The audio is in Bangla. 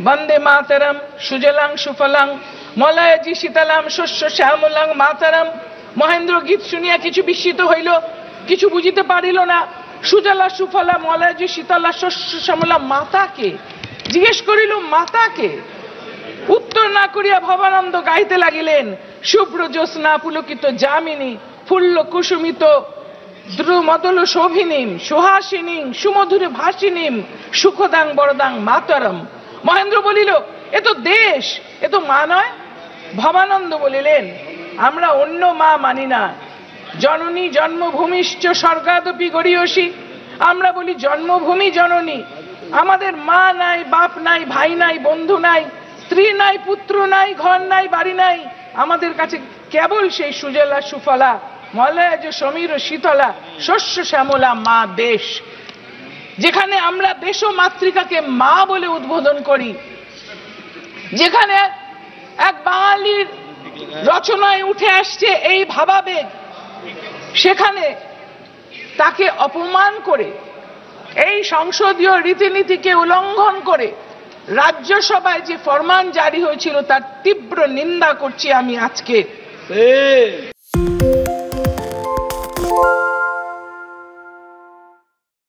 বন্দে মাতরম সুজলাং সুফলাং মলয়জি শীতলাং শস্য শ্যামলাং মাতরম। মহেন্দ্র গীত শুনিয়া কিছু বিস্মিত হইল, কিছু বুঝিতে পারিল না। সুজলা সুফলা মলয়জি শীতলা শস্য শ্যামলা মাতাকে জিজ্ঞেস করিল, মাতাকে? উত্তর না করিয়া ভবানন্দ গাইতে লাগিলেন, শুভ্র জ্যোৎস্না পুলকিত যামিনী ফুল্ল কুসুমিত দ্রুমদল শোভিনীম সুহাসিনীম সুমধুরে ভাসিনীম সুখদাং বরদাং মাতরম। মহেন্দ্র বলিল, এ তো দেশ, এ তো মা নয়। ভবানন্দ বলিলেন, আমরা অন্য মা মানি না। জননী জন্মভূমিশ্চ স্বর্গাদপি গরীয়সী। আমরা বলি জন্মভূমি জননী। আমাদের মা নাই, বাপ নাই, ভাই নাই, বন্ধু নাই, স্ত্রী নাই, পুত্র নাই, ঘর নাই, বাড়ি নাই। আমাদের কাছে কেবল সেই সুজলা সুফলা মলয়জ সমীর শীতলা শস্য শ্যামলা মা দেশ। যেখানে আমরা দেশ মাতৃকাকে মা বলে উদ্বোধন করি, যেখানে এক বাঙালির রচনায় উঠে আসছে এই ভাবাবেগ, সেখানে তাকে অপমান করে, এই সংসদীয় রীতিনীতিকে উল্লঙ্ঘন করে রাজ্যসভায় যে ফরমান জারি হয়েছিল তার তীব্র নিন্দা করছি আমি আজকে।